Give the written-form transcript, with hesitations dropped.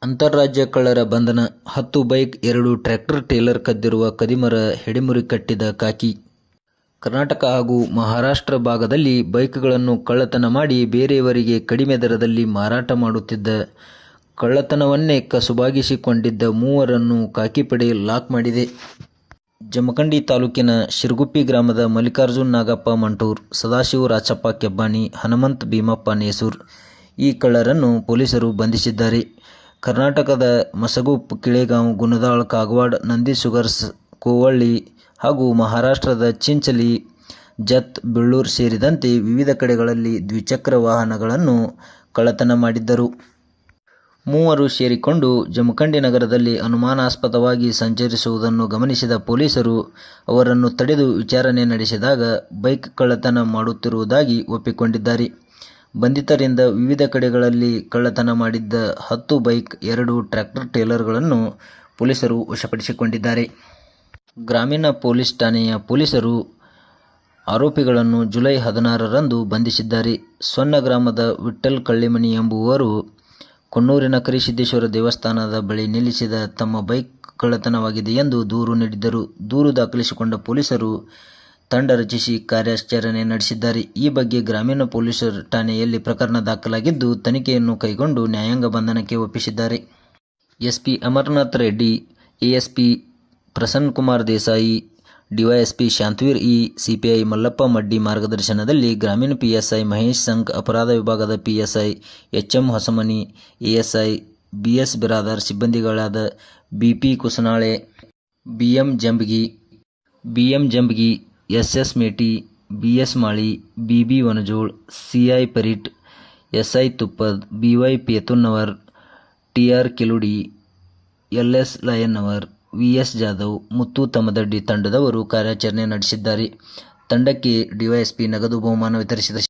ಅಂತಾರಾಜ್ಯ ಕಳ್ಳರ ಬಂಧನ. 10 ಬೈಕ್, 2 ಟ್ರ್ಯಾಕ್ಟರ್ ಟ್ರೇಲರ್ ಕದ್ದಿರುವ ಖದೀಮರ ಹೆಡೆಮುರಿ ಕಟ್ಟಿದ ಖಾಕಿ. ಕರ್ನಾಟಕ ಹಾಗೂ ಮಹಾರಾಷ್ಟ್ರ ಭಾಗದಲ್ಲಿ ಬೈಕ್ಗಳನ್ನು ಕಳ್ಳತನ ಮಾಡಿ ಬೇರೆಯವರಿಗೆ ಕಡಿಮೆ ದರದಲ್ಲಿ ಮಾರಾಟ ಮಾಡುತ್ತಿದ್ದ, ಕಳ್ಳತನವನ್ನೇ ಕಸುಬಾಗಿಸಿಕೊಂಡಿದ್ದ ಮೂವರನ್ನು ಖಾಕಿಪಡೆ ಲಾಕ್ ಮಾಡಿದೆ. ಜಮಖಂಡಿ ತಾಲೂಕಿನ ಶಿರಗುಪ್ಪಿ ಗ್ರಾಮದ ಮಲ್ಲಿಕಾರ್ಜುನ ನಾಗಪ್ಪ ಮಂಟೂರ್, ಸದಾಶಿವ ರಾಚಪ್ಪ ಕೆಬ್ಬಾನಿ, ಹನುಮಂತ ಭೀಮಪ್ಪ ನೇಸೂರ್ ಈ ಕಳ್ಳರನ್ನು ಪೊಲೀಸರು ಬಂಧಿಸಿದ್ದಾರೆ. ಕರ್ನಾಟಕದ ಮಸಗುಪ್, ಕಿಳೆಗಾಂವ್, ಗುಣದಾಳ್, ಕಾಗವಾಡ, ನಂದಿ ಸುಗರ್ಸ್, ಕೋವಳ್ಳಿ ಹಾಗೂ ಮಹಾರಾಷ್ಟ್ರದ ಚಿಂಚಲಿ, ಜತ್, ಬೆಳ್ಳೂರು ಸೇರಿದಂತೆ ವಿವಿಧ ಕಡೆಗಳಲ್ಲಿ ದ್ವಿಚಕ್ರ ವಾಹನಗಳನ್ನು ಕಳ್ಳತನ ಮಾಡಿದ್ದರು. ಮೂವರು ಸೇರಿಕೊಂಡು ಜಮಖಂಡಿ ನಗರದಲ್ಲಿ ಅನುಮಾನಾಸ್ಪದವಾಗಿ ಸಂಚರಿಸುವುದನ್ನು ಗಮನಿಸಿದ ಪೊಲೀಸರು ಅವರನ್ನು ತಡೆದು ವಿಚಾರಣೆ ನಡೆಸಿದಾಗ ಬೈಕ್ ಕಳ್ಳತನ ಮಾಡುತ್ತಿರುವುದಾಗಿ ಒಪ್ಪಿಕೊಂಡಿದ್ದಾರೆ. ಬಂಧಿತರಿಂದ ವಿವಿಧ ಕಡೆಗಳಲ್ಲಿ ಕಳ್ಳತನ ಮಾಡಿದ್ದ 10 ಬೈಕ್, 2 ಟ್ರ್ಯಾಕ್ಟರ್ ಟ್ರೇಲರ್ಗಳನ್ನು ಪೊಲೀಸರು ವಶಪಡಿಸಿಕೊಂಡಿದ್ದಾರೆ. ಗ್ರಾಮೀಣ ಪೊಲೀಸ್ ಠಾಣೆಯ ಪೊಲೀಸರು ಆರೋಪಿಗಳನ್ನು ಜುಲೈ 16ರಂದು ಬಂಧಿಸಿದ್ದಾರೆ. ಸೊನ್ನ ಗ್ರಾಮದ ವಿಠ್ಠಲ್ ಕಳ್ಳಿಮನಿ ಎಂಬುವರು ಕೊಣ್ಣೂರಿನ ಕರಿಸಿದ್ದೇಶ್ವರ ದೇವಸ್ಥಾನದ ಬಳಿ ನಿಲ್ಲಿಸಿದ ತಮ್ಮ ಬೈಕ್ ಕಳ್ಳತನವಾಗಿದೆ ಎಂದು ದೂರು ನೀಡಿದ್ದರು. ದೂರು ದಾಖಲಿಸಿಕೊಂಡ ಪೊಲೀಸರು ತಂಡ ರಚಿಸಿ ಕಾರ್ಯಾಚರಣೆ ನಡೆಸಿದ್ದಾರೆ. ಈ ಬಗ್ಗೆ ಗ್ರಾಮೀಣ ಪೊಲೀಸ್ ಠಾಣೆಯಲ್ಲಿ ಪ್ರಕರಣ ದಾಖಲಾಗಿದ್ದು, ತನಿಖೆಯನ್ನು ಕೈಗೊಂಡು ನ್ಯಾಯಾಂಗ ಬಂಧನಕ್ಕೆ ಒಪ್ಪಿಸಿದ್ದಾರೆ. SP Amarnath Reddy, ASP Prasannakumar Desai, DYSP Shantaveer E, CPI Mallappa Maddi ಮಾರ್ಗದರ್ಶನದಲ್ಲಿ ಗ್ರಾಮೀಣ ಪಿಎಸ್ಐ ಮಹೇಶ್ ಸಂಘ್, ಅಪರಾಧ ವಿಭಾಗದ PSI HM Hosamani, ASI BS Biradar, ಸಿಬ್ಬಂದಿಗಳಾದ BP Kusanale, BM Jambagi, SS Meti, BS Mali, BB Vanajol, CI Pareet, SI Tuppad, BY Petunnavar, TR Kiludi, LS Layannavar, VS Jadhav, Muttu Tammadaddi ತಂಡದವರು ಕಾರ್ಯಾಚರಣೆ ನಡೆಸಿದ್ದಾರೆ. ತಂಡಕ್ಕೆ ಡಿವೈಎಸ್ಪಿ ನಗದು ಬಹುಮಾನ ವಿತರಿಸಿದ